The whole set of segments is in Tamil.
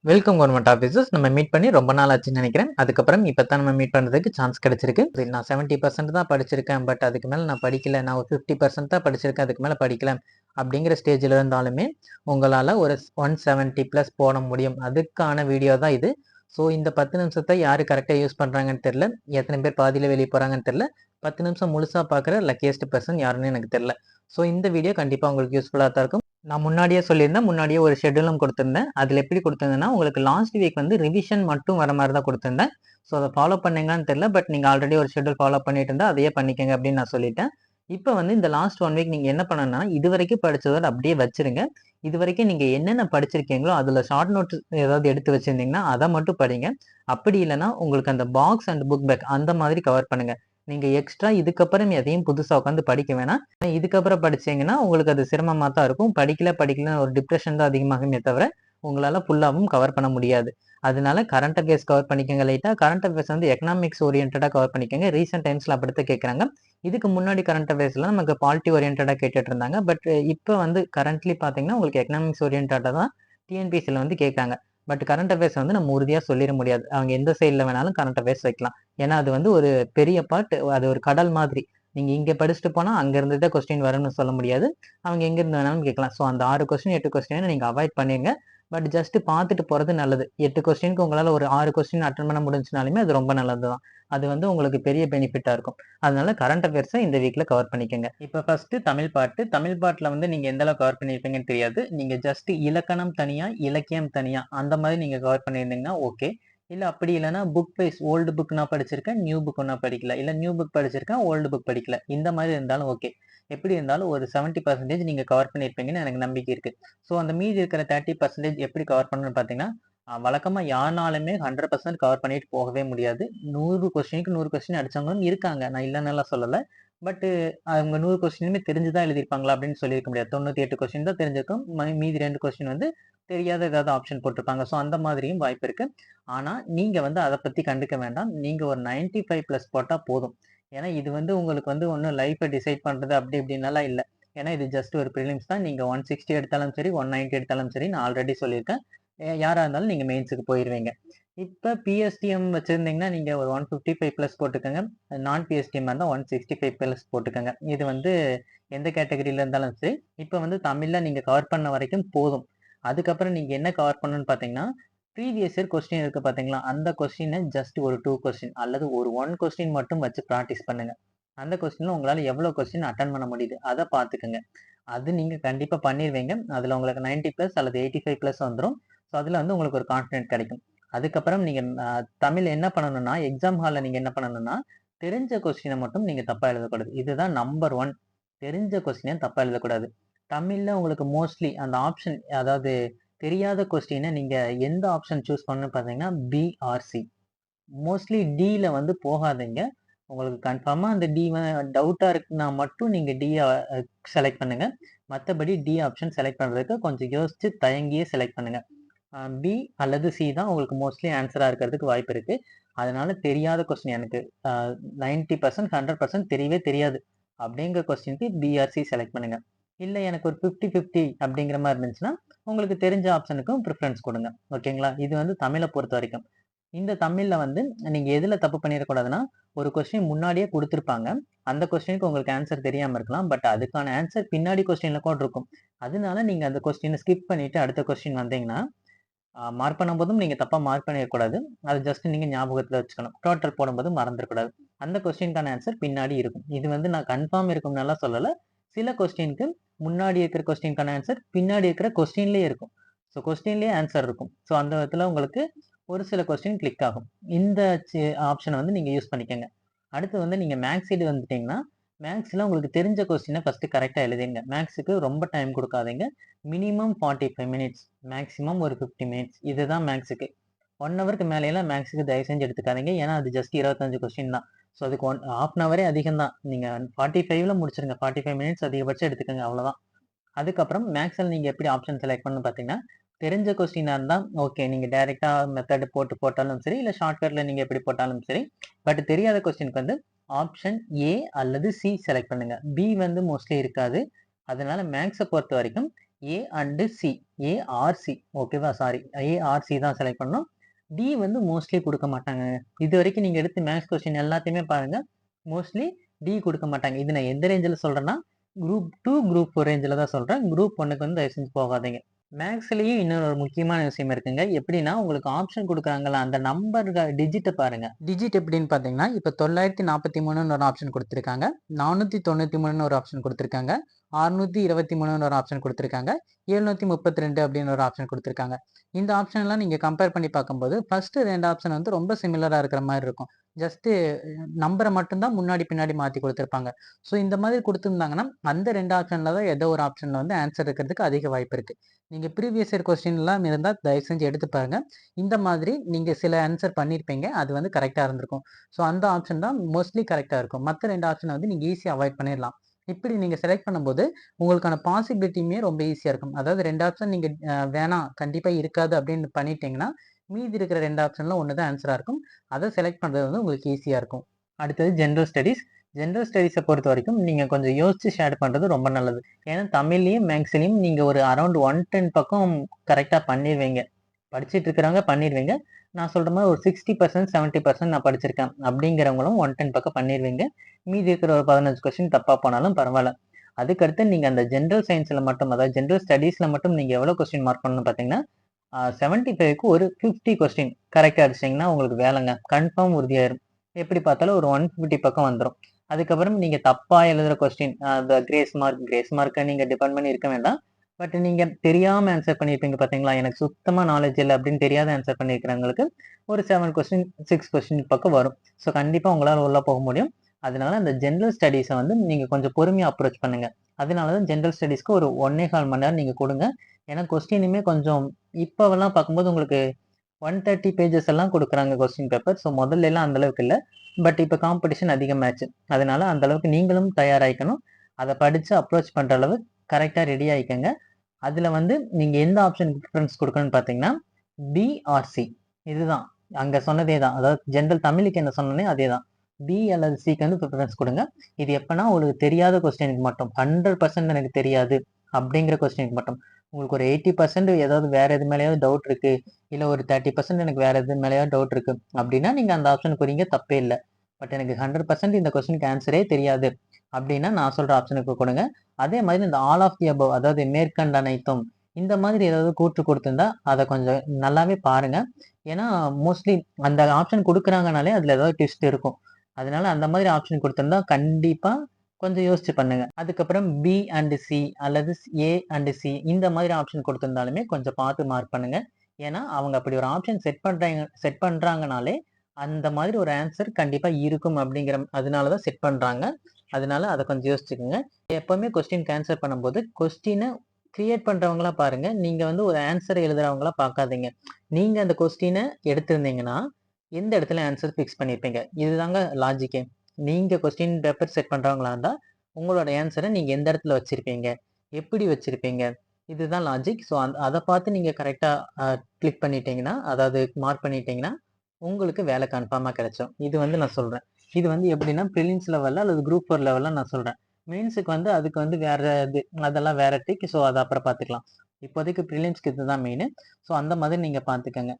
Welcome government officers. நம்ம மீட் பண்ணி ரொம்ப நாள் ஆச்சுன்னு நினைக்கிறேன். அதுக்கப்புறம் இப்போ தான் நம்ம மீட் பண்ணுறதுக்கு சான்ஸ் கிடைச்சிருக்கு. நான் 70% தான் படிச்சிருக்கேன், பட் அதுக்கு மேலே நான் படிக்கல. நான் ஒரு 50% தான் படிச்சிருக்கேன், அதுக்கு மேலே படிக்கல அப்படிங்கிற ஸ்டேஜில் இருந்தாலுமே உங்களால் ஒரு 170+ போட முடியும். அதுக்கான வீடியோ தான் இது. ஸோ இந்த 10 நிமிஷத்தை யார் கரெக்டாக யூஸ் பண்ணுறாங்கன்னு தெரில, எத்தனை பேர் பாதியில் வெளியே போகிறாங்கன்னு தெரில. 10 நிமிஷம் முழுசாக பார்க்குற லக்கியஸ்ட் பர்சன் யாருன்னு எனக்கு தெரில. ஸோ இந்த வீடியோ கண்டிப்பாக உங்களுக்கு யூஸ்ஃபுல்லாக தான் இருக்கும். நான் முன்னாடியே சொல்லியிருந்தேன், முன்னாடியே ஒரு ஷெட்யூலும் கொடுத்துருந்தேன். அதில் எப்படி கொடுத்துருந்தேன்னா, உங்களுக்கு லாஸ்ட் வீக் வந்து ரிவிஷன் மட்டும் வர மாதிரி தான் கொடுத்துருந்தேன். ஸோ அதை ஃபாலோ பண்ணீங்களான்னு தெரியல, பட் நீங்கள் ஆல்ரெடி ஒரு ஷெட்யூல் ஃபாலோ பண்ணிட்டு இருந்தால் அதையே பண்ணிக்கங்க அப்படின்னு நான் சொல்லிட்டேன். இப்போ வந்து இந்த லாஸ்ட் 1 வீக் நீங்கள் என்ன பண்ணணும்னா, இது வரைக்கும் படிச்சதோட அப்படியே வச்சிருங்க. இது வரைக்கும் நீங்கள் என்னென்ன படிச்சிருக்கீங்களோ அதில் ஷார்ட் நோட்ஸ் ஏதாவது எடுத்து வச்சிருந்தீங்கன்னா அதை மட்டும் படிங்க. அப்படி இல்லைன்னா உங்களுக்கு அந்த பாக்ஸ் அண்ட் புக் பேக் அந்த மாதிரி கவர் பண்ணுங்க. நீங்க எக்ஸ்ட்ரா இதுக்கப்புறம் எதையும் புதுசா உட்காந்து படிக்க வேணாம். இதுக்கப்புறம் படிச்சீங்கன்னா உங்களுக்கு அது சிரமமா தான் இருக்கும். படிக்கல ஒரு டிப்ரெஷன் தான் அதிகமாகுமே தவிர உங்களால ஃபுல்லாவும் கவர் பண்ண முடியாது. அதனால கரண்ட் அஃபேர்ஸ் கவர் பண்ணிக்கங்க லைட்டா. கரண்ட் அஃபேர்ஸ் வந்து எக்கனாமிக்ஸ் ஓரியன்டா கவர் பண்ணிக்கங்க. ரீசென்ட் டைம்ஸ்ல அப்படித்தான் கேட்கறாங்க. இதுக்கு முன்னாடி கரண்ட் அஃபேர்ஸ்ல நமக்கு பாலிட்டி ஓரியன்டா கேட்டுட்டு இருந்தாங்க. பட் இப்போ வந்து கரண்ட்லி பாத்தீங்கன்னா உங்களுக்கு எக்கனாமிக்ஸ் ஓரியன்டா தான் டிஎன்பிஎஸ்சில வந்து கேட்கறாங்க. பட் கரண்ட் அஃபேர்ஸ் வந்து நம்ம உறுதியா சொல்லிட முடியாது. அவங்க எந்த சைட்ல வேணாலும் கரண்ட் அஃபேர்ஸ் வைக்கலாம். ஏன்னா அது வந்து ஒரு பெரிய பார்ட், அது ஒரு கடல் மாதிரி. நீங்க இங்க படிச்சுட்டு போனா அங்க இருந்து தான் கொஸ்டின் வரும்னு சொல்ல முடியாது. அவங்க எங்க இருந்து வேணாலும் கேட்கலாம். ஸோ அந்த 6 கொஸ்டின் 8 கொஸ்டின் நீங்க அவாய்ட் பண்ணிருங்க. பட் ஜஸ்ட் பார்த்துட்டு போறது நல்லது. 8 கொஸ்டினுக்கு உங்களால ஒரு 6 கொஸ்டின் அட்டன் பண்ண முடிஞ்சுனாலுமே அது ரொம்ப நல்லது தான். அது வந்து உங்களுக்கு பெரிய பெனிஃபிட்டா இருக்கும். அதனால கரண்ட் அஃபேர்ஸை இந்த வீக்ல கவர் பண்ணிக்கங்க. இப்போ ஃபர்ஸ்ட் தமிழ் பாட்டு. தமிழ் பாட்டுல வந்து நீங்க எந்த அளவுக்கு கவர் பண்ணிருப்பீங்கன்னு தெரியாது. நீங்க ஜஸ்ட் இலக்கணம் தனியா, இலக்கியம் தனியா அந்த மாதிரி நீங்க கவர் பண்ணியிருந்தீங்கன்னா ஓகே. இல்ல அப்படி இல்லைன்னா புக் வைஸ் ஓல்டு புக் நான் படிச்சிருக்கேன், நியூ புக் நான் படிக்கல. இல்ல நியூ புக் படிச்சிருக்கேன், ஓல்டு புக் படிக்கல. இந்த மாதிரி இருந்தாலும் ஓகே. எப்படி இருந்தாலும் ஒரு 70% நீங்க கவர் பண்ணியிருப்பீங்கன்னு எனக்கு நம்பிக்கை இருக்கு. ஸோ அந்த மீதி இருக்கிற 30% எப்படி கவர் பண்ணணும்னு பார்த்தீங்கன்னா, வழக்கமா யாருனாலுமே 100% கவர் பண்ணிட்டு போகவே முடியாது. 100 கொஸ்டினுக்கு 100 கொஸ்டின் அடிச்சவங்களும் இருக்காங்க. நான் இல்லைன்னு சொல்லல. பட் அவங்க 100 கொஸ்டினுமே தெரிஞ்சுதான் எழுதியிருப்பாங்களா அப்படின்னு சொல்லியிருக்க முடியாது. 98 கொஸ்டின் தான் தெரிஞ்சிருக்கும். மீதி 2 கொஸ்டின் வந்து தெரியாத ஏதாவது ஆப்ஷன் போட்டிருப்பாங்க. ஸோ அந்த மாதிரியும் வாய்ப்பு இருக்கு. ஆனா நீங்க வந்து அதை பத்தி கண்டுக்க வேண்டாம். நீங்க ஒரு 95+ போட்டா போதும். ஏன்னா இது வந்து உங்களுக்கு வந்து ஒன்றும் லைஃபை டிசைட் பண்றது அப்படி இப்படின்னாலாம் இல்லை. ஏன்னா இது ஜஸ்ட் ஒரு ப்ரிலிம்ஸ் தான். நீங்க 160 எடுத்தாலும் சரி, 190 எடுத்தாலும் சரி, நான் ஆல்ரெடி சொல்லியிருக்கேன். யாரா இருந்தாலும் நீங்க மெயின்ஸுக்கு போயிருவீங்க. இப்ப பிஎஸ்டிஎம் வச்சிருந்தீங்கன்னா நீங்க ஒரு 155+ போட்டுக்கோங்க. நான் பிஎஸ்டிஎம் இருந்தால் 165+ போட்டுக்கோங்க. இது வந்து எந்த கேட்டகரியில இருந்தாலும் சரி. இப்ப வந்து தமிழ்ல நீங்க கவர் பண்ண வரைக்கும் போதும். அதுக்கப்புறம் நீங்க என்ன கவர் பண்ணணும்னு பாத்தீங்கன்னா, ப்ரீவியஸ் இயர் கொஸ்டின் இருக்கு பாத்தீங்களா, அந்த கொஸ்டினை ஜஸ்ட் ஒரு 2 கொஸ்டின் அல்லது ஒரு 1 கொஸ்டின் மட்டும் வச்சு ப்ராக்டிஸ் பண்ணுங்க. அந்த கொஸ்டின்ல உங்களால எவ்வளவு கொஸ்டின் அட்டன் பண்ண முடியுது அதை பார்த்துக்கோங்க. அது நீங்க கண்டிப்பா பண்ணிருவீங்க. அதுல உங்களுக்கு 90+ அல்லது 85+ வந்துடும். ஸோ அதுல வந்து உங்களுக்கு ஒரு கான்ஃபிடென்ட் கிடைக்கும். அதுக்கப்புறம் நீங்க தமிழ் என்ன பண்ணணும்னா, எக்ஸாம் ஹால்ல நீங்க என்ன பண்ணணும்னா, தெரிஞ்ச கொஸ்டினை மட்டும் நீங்க தப்பா எழுதக்கூடாது. இதுதான் நம்பர் 1. தெரிஞ்ச கொஸ்டினை தப்பா எழுதக்கூடாது. தமிழ்ல உங்களுக்கு மோஸ்ட்லி அந்த ஆப்ஷன், அதாவது தெரியாத கொஸ்டினை நீங்க எந்த ஆப்ஷன் சூஸ் பண்ணணும்னு பார்த்தீங்கன்னா பிஆர்சி. மோஸ்ட்லி டில வந்து போகாதீங்க. உங்களுக்கு கன்ஃபார்மா அந்த டி டவுட்டா இருக்குன்னா மட்டும் நீங்க டிய செலக்ட் பண்ணுங்க. மற்றபடி டி ஆப்ஷன் செலக்ட் பண்றதுக்கு கொஞ்சம் யோசிச்சு தயங்கியே செலக்ட் பண்ணுங்க. பி அல்லது சி தான் உங்களுக்கு மோஸ்ட்லி ஆன்சரா இருக்கிறதுக்கு வாய்ப்பு இருக்கு. அதனால தெரியாத கொஸ்டின் எனக்கு 90% 100% தெரியவே தெரியாது அப்படிங்கிற கொஸ்டினுக்கு பிஆர்சி செலக்ட் பண்ணுங்க. இல்லை எனக்கு ஒரு 50-50 அப்படிங்கிற மாதிரி இருந்துச்சுன்னா உங்களுக்கு தெரிஞ்ச ஆப்ஷனுக்கும் ப்ரிஃபரன்ஸ் கொடுங்க. ஓகேங்களா? இது வந்து தமிழை பொறுத்த வரைக்கும். இந்த தமிழ்ல வந்து நீங்க எதுல தப்பு பண்ணிடக்கூடாதுன்னா, ஒரு கொஸ்டின் முன்னாடியே கொடுத்துருப்பாங்க. அந்த கொஸ்டினுக்கு உங்களுக்கு ஆன்சர் தெரியாம இருக்கலாம். பட் அதுக்கான ஆன்சர் பின்னாடி கொஸ்டின்ல கூட இருக்கும். அதனால நீங்க அந்த கொஸ்டினை ஸ்கிப் பண்ணிட்டு அடுத்த கொஸ்டின் வந்தீங்கன்னா, மார்க் பண்ணும்போதும் நீங்க தப்பா மார்க் பண்ணிடக்கூடாது. அது ஜஸ்ட் நீங்க ஞாபகத்துல வச்சுக்கணும். டோட்டல் போடும்போது மறந்துடக்கூடாது. அந்த கொஸ்டினுக்கான ஆன்சர் பின்னாடி இருக்கும். இது வந்து நான் கன்ஃபார்ம் இருக்கும்னு சொல்லல. சில கொஸ்டினுக்கு முன்னாடி இருக்கிற கொஸ்டினுக்கான ஆன்சர் பின்னாடி இருக்கிற கொஸ்டின்லயே இருக்கும். ஸோ கொஸ்டின்லயே ஆன்சர் இருக்கும். ஸோ அந்த விதத்துல உங்களுக்கு ஒரு சில கொஸ்டின் கிளிக் ஆகும். இந்த ஆப்ஷனை வந்து நீங்க யூஸ் பண்ணிக்கங்க. அடுத்து வந்து நீங்க மேக்ஸ் சைடு வந்துட்டீங்கன்னா, மேக்ஸ்ல உங்களுக்கு தெரிஞ்ச கொஸ்டினை ஃபர்ஸ்ட் கரெக்டா எழுதிங்க. மேக்ஸுக்கு ரொம்ப டைம் கொடுக்காதீங்க. மினிமம் 45 மினிட்ஸ், மேக்ஸிமம் ஒரு 50 மினிட்ஸ். இதுதான் மேக்ஸுக்கு. 1 ஹவருக்கு மேலேயெல்லாம் மேக்ஸுக்கு தயவு செஞ்சு எடுத்துக்காதீங்க. ஏன்னா அது ஜஸ்ட் 25 கொஸ்டின் தான். ஸோ அதுக்கு ஹாஃப் அன் ஹவரே அதிகம் தான். நீங்க 45ல முடிச்சிருங்க. 45 மினிட்ஸ் அதிகபட்சம் எடுத்துக்கோங்க. அவ்வளவுதான். அதுக்கப்புறம் மேக்ஸ்ல நீங்க எப்படி ஆப்ஷன் செலக்ட் பண்ணணும் பார்த்தீங்கன்னா, தெரிஞ்ச கொஸ்டினா இருந்தா ஓகே. நீங்க டைரக்டா மெத்தட் போட்டாலும் சரி, இல்ல ஷார்ட்கட்ல நீங்க எப்படி போட்டாலும் சரி. பட் தெரியாத கொஸ்டினுக்கு வந்து ஆப்ஷன் ஏ அல்லது சி செலக்ட் பண்ணுங்க. பி வந்து மோஸ்ட்லி இருக்காது. அதனால மேக்ஸை பொறுத்த வரைக்கும் ஏ அண்டு சி, ஏஆர்சி ஓகேவா? சாரி ஏஆர்சி தான் செலக்ட் பண்ணணும். டி வந்து மோஸ்ட்லி குடுக்க மாட்டாங்க. இதுவரைக்கும் நீங்க எடுத்த மேத்ஸ் கொஸ்டின் எல்லாத்தையுமே பாருங்க. மோஸ்ட்லி டி குடுக்க மாட்டாங்க. இது நான் எந்த ரேஞ்சுல சொல்றேன்னா, குரூப் 2, குரூப் 4 ரேஞ்சுல தான் சொல்றேன். குரூப் 1க்கு வந்து தயவு செஞ்சு போகாதீங்க. மேத்ஸ்லயும் இன்னொரு ஒரு முக்கியமான விஷயம் இருக்குங்க. எப்படின்னா, உங்களுக்கு ஆப்ஷன் குடுக்குறாங்கல்ல, அந்த டிஜிட்ட பாருங்க. டிஜிட் எப்படின்னு பார்த்தீங்கன்னா, இப்ப 943ன்னு ஒரு ஆப்ஷன் குடுத்திருக்காங்க. 493ன்னு ஒரு ஆப்ஷன் குடுத்திருக்காங்க. 623ன்னு ஒரு ஆப்ஷன் குடுத்திருக்காங்க. 732 அப்படின்னு ஒரு ஆப்ஷன் குடுத்திருக்காங்க. இந்த ஆப்ஷன்லாம் நீங்க கம்பேர் பண்ணி பார்க்கும்போது, ஃபர்ஸ்ட் 2 ஆப்ஷன் வந்து ரொம்ப சிமிலரா இருக்கிற மாரி இருக்கும். ஜஸ்ட் நம்பர மட்டும் தான் முன்னாடி, பின்னாடி மாத்தி குடுத்திருப்பாங்க. ஸோ இந்த மாதிரி குடுத்திருந்தாங்கன்னா, அந்த 2 ஆப்ஷன்ல தான் ஏதோ ஒரு ஆப்ஷன்ல வந்து ஆன்சர் இருக்கிறதுக்கு அதிக வாய்ப்பு இருக்கு. நீங்க ப்ரீவியஸ் இயர் கொஸ்டின்லாம் இருந்தா தயவு செஞ்சு எடுத்து பாருங்க. இந்த மாதிரி நீங்க சில ஆன்சர் பண்ணியிருப்பீங்க. அது வந்து கரெக்ட்டா இருந்திருக்கும். ஸோ அந்த ஆப்ஷன் தான் மோஸ்ட்லி கரெக்ட்டா இருக்கும். மத்த 2 ஆப்ஷன வந்து நீங்க ஈஸியா அவாய்ட் பண்ணிடலாம். இப்படி நீங்க செலக்ட் பண்ணும்போது, உங்களுக்கான பாசிபிலிட்டியுமே ரொம்ப ஈஸியா இருக்கும். அதாவது 2 ஆப்ஷன் நீங்க வேணாம், கண்டிப்பா இருக்காது அப்படின்னு பண்ணிட்டீங்கன்னா, மீதி இருக்கிற 2 ஆப்ஷன்ல 1 தான் ஆன்ஸரா இருக்கும். அத செலக்ட் பண்றது வந்து உங்களுக்கு ஈஸியா இருக்கும். அடுத்தது ஜெனரல் ஸ்டடீஸ். ஜெனரல் ஸ்டடீஸ பொறுத்தவரைக்கும் நீங்க கொஞ்சம் யோசிச்சு ஷேர் பண்றது ரொம்ப நல்லது. ஏன்னா தமிழ்லயும், மேக்ஸ்லயும் நீங்க ஒரு அரவுண்ட் 110 பக்கம் கரெக்ட்டா பண்ணிருவீங்க. படிச்சுட்டு இருக்கிறவங்க பண்ணிருவீங்க. நான் சொல்ற மாரி ஒரு 60% 70% நான் படிச்சிருக்கேன் அப்படிங்கிறவங்களும் 110 பக்கம் பண்ணிருவீங்க. மீதி இருக்கிற ஒரு 15 கொஸ்டின் தப்பா போனாலும் பரவால்ல. அதுக்கடுத்து நீங்க அந்த ஜெனரல் சயன்ஸ்ல மட்டும், அதாவது ஜெனரல் ஸ்டடீஸ்ல மட்டும் நீங்க எவ்வளவு கொஸ்டின் மார்க் பண்ணணும்னு பார்த்தீங்கன்னா, 75க்கு ஒரு 50 கொஸ்டின் கரெக்ட்டா அடிச்சிட்டீங்கன்னா உங்களுக்கு வேலைங்க. கன்ஃபார்ம் உறுதியாயிரும். எப்படி பார்த்தாலும் ஒரு 150 பக்கம் வந்துரும். அதுக்கப்புறம் நீங்க தப்பா எழுதுற கொஸ்டின், அந்த கிரேஸ் மார்க்க நீங்க டிபெண்ட் பண்ணி இருக்க வேண்டாம். பட் நீங்க தெரியாம ஆன்சர் பண்ணியிருப்பீங்க பார்த்தீங்களா? எனக்கு சுத்தமா நாலேட்ஜ் இல்ல அப்படின்னு தெரியாத ஆன்சர் பண்ணியிருக்கிறவங்களுக்கு ஒரு 7 கொஸ்டின், 6 கொஸ்டின் பக்கம் வரும். ஸோ கண்டிப்பா உங்களால உள்ள போக முடியும். அதனால அந்த ஜெனரல் ஸ்டடீஸ வந்து நீங்க கொஞ்சம் பொறுமையா அப்ரோச் பண்ணுங்க. அதனால தான் ஜெனரல் ஸ்டடீஸ்க்கு ஒரு 1 1/4 மணி நேரம் நீங்க குடுங்க. ஏன்னா கொஸ்டினுமே கொஞ்சம் இப்பவெல்லாம் பார்க்கும்போது உங்களுக்கு 130 பேஜஸ் எல்லாம் குடுக்குறாங்க கொஸ்டின் பேப்பர். ஸோ முதல்லலாம் அந்த அளவுக்கு இல்ல. பட் இப்ப காம்படிஷன் அதிகமாச்சு. அதனால அந்த அளவுக்கு நீங்களும் தயாராயிக்கணும். அத படிச்சு அப்ரோச் பண்ற அளவு கரெக்ட்டா ரெடி ஆயிக்கங்க. அதுல வந்து நீங்க எந்த ஆப்ஷனுக்கு ப்ரிஃபரன்ஸ் குடுக்கணும்னு பார்த்தீங்கன்னா, பி ஆர் சி இதுதான். அங்க சொன்னதே தான். அதாவது ஜெனரல் தமிழுக்கு என்ன சொன்னேனோ அதே தான். பி அல்லது சிக்கு வந்து ப்ரிஃபரன்ஸ் குடுங்க. இது எப்பன்னா உங்களுக்கு தெரியாத கொஸ்டினுக்கு மட்டும். 100% எனக்கு தெரியாது அப்படிங்கிற கொஸ்டினுக்கு மட்டும். உங்களுக்கு ஒரு 80% ஏதாவது வேற எது மேலயாவது டவுட் இருக்கு. இல்ல ஒரு 30% எனக்கு வேற எது மேலயாவது டவுட் இருக்கு. அப்படின்னா நீங்க அந்த ஆப்ஷனுக்கு வரீங்க தப்பே இல்ல. பட் எனக்கு 100% இந்த கொஸ்டினுக்கு ஆன்ஸரே தெரியாது. அப்படின்னா நான் சொல்ற ஆப்ஷனுக்கு கொடுங்க. அதே மாதிரி இந்த ஆல் ஆஃப் தி அபவ் அதாவது மேற்கண்ட அனைத்தும் இந்த மாதிரி ஏதாவது கூற்று கொடுத்திருந்தா அத கொஞ்சம் நல்லாவே பாருங்க. ஏன்னா மோஸ்ட்லி அந்த ஆப்ஷன் குடுக்குறாங்கனாலே அதுல ஏதாவது ட்விஸ்ட் இருக்கும். அதனால அந்த மாதிரி ஆப்ஷன் குடுத்திருந்தா கண்டிப்பா கொஞ்சம் யோசிச்சு பண்ணுங்க. அதுக்கப்புறம் பி அண்ட் சி அல்லது ஏ அண்ட் சி இந்த மாதிரி ஆப்ஷன் குடுத்திருந்தாலுமே கொஞ்சம் பார்த்து மார்க் பண்ணுங்க. ஏன்னா அவங்க அப்படி ஒரு ஆப்ஷன் செட் பண்றாங்கனாலே அந்த மாதிரி ஒரு ஆன்சர் கண்டிப்பா இருக்கும் அப்படிங்கிற அதனால தான் செட் பண்றாங்க. அதனால அத கொஞ்சம் யோசிச்சுக்கங்க. எப்பவுமே கொஸ்டின்க்கு ஆன்சர் பண்ணும்போது கொஸ்டின கிரியேட் பண்றவங்களா பாருங்க. நீங்க வந்து ஒரு ஆன்சர் எழுதுறவங்களா பார்க்காதீங்க. நீங்க அந்த கொஸ்டின எடுத்திருந்தீங்கன்னா, எந்த இடத்துல ஆன்சர் ஃபிக்ஸ் பண்ணியிருப்பீங்க. இதுதாங்க லாஜிக்கே. நீங்க கொஸ்டின் பேப்பர் செட் பண்றவங்களா இருந்தா, உங்களோட ஆன்சர நீங்க எந்த இடத்துல வச்சிருப்பீங்க? எப்படி வச்சிருப்பீங்க? இதுதான் லாஜிக். ஸோ அத பார்த்து நீங்க கரெக்ட்டா அ கிளிக் பண்ணிட்டீங்கன்னா, அதாவது மார்க் பண்ணிட்டீங்கன்னா, உங்களுக்கு வேலை கன்ஃபார்மா கிடைச்சுரும். இது வந்து நான் சொல்றேன். இது வந்து எப்படின்னா பிரிலிம்ஸ் லெவல்ல அல்லது குரூப் 4 லெவல்ல நான் சொல்றேன். மெயின்ஸ்க்கு வந்து அதுக்கு வந்து வேற இது. அதெல்லாம் வேற ட்ரிக். ஸோ அத அப்புறம் பார்த்துக்கலாம். இப்போதைக்கு பிரிலிம்ஸ்க்கு இதுதான் மெயினு. ஸோ அந்த மாதிரி நீங்க பார்த்துக்கங்க.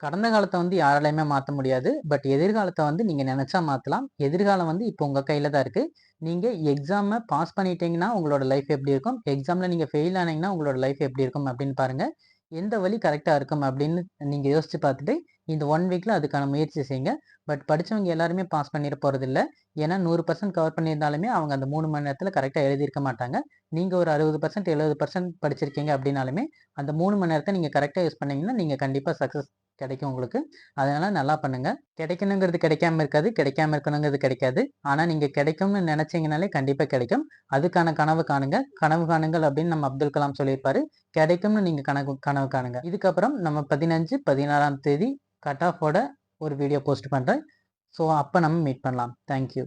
கடந்த காலத்த வந்து யாராலயுமே மாத்த முடியாது. பட் எதிர்காலத்த வந்து நீங்க நெனச்சா மாத்தலாம். எதிர்காலம் வந்து இப்போ உங்க கையில தான் இருக்கு. நீங்க எக்ஸாம பாஸ் பண்ணிட்டீங்கன்னா, உங்களோட லைஃப் எப்படி இருக்கும்? எக்ஸாம்ல நீங்க ஃபெயில் ஆனீங்கன்னா, உங்களோட லைஃப் எப்படி இருக்கும்? அப்படின்னு பாருங்க. எந்த வழி கரெக்ட்டா இருக்கும் அப்படின்னு நீங்க யோசிச்சு பார்த்துட்டு, இந்த 1 வீக்ல அதுக்கான முயற்சி செய்யுங்க. பட் படிச்சவங்க எல்லாருமே பாஸ் பண்ணிற போறதில்ல. ஏன்னா 100% கவர் பண்ணியிருந்தாலுமே, அவங்க அந்த 3 மணி நேரத்துல கரெக்ட்டா எழுதியிருக்க மாட்டாங்க. நீங்க ஒரு 60% 70% படிச்சிருக்கீங்க அப்படின்னாலுமே, அந்த 3 மணி நேரத்த நீங்க கரெக்ட்டா யூஸ் பண்ணீங்கன்னா, நீங்க கண்டிப்பா சக்சஸ் கிடைக்கும் உங்களுக்கு. அதனால நல்லா பண்ணுங்க. கிடைக்கணுங்கிறது கிடைக்காம இருக்காது. கிடைக்காம இருக்கணுங்கிறது கிடைக்காது. ஆனா நீங்க கிடைக்கும்னு நெனச்சீங்கனாலே கண்டிப்பா கிடைக்கும். அதுக்கான கனவு காணுங்க. கனவு காணுங்கள் அப்படின்னு நம்ம அப்துல் கலாம் சொல்லியிருப்பாரு. கிடைக்கும்னு நீங்க கனவு காணுங்க. இதுக்கப்புறம் நம்ம 15, 16ஆம் தேதி கட் ஆஃபோட ஒரு வீடியோ போஸ்ட் பண்றேன். ஸோ அப்ப நம்ம மீட் பண்ணலாம். Thank you.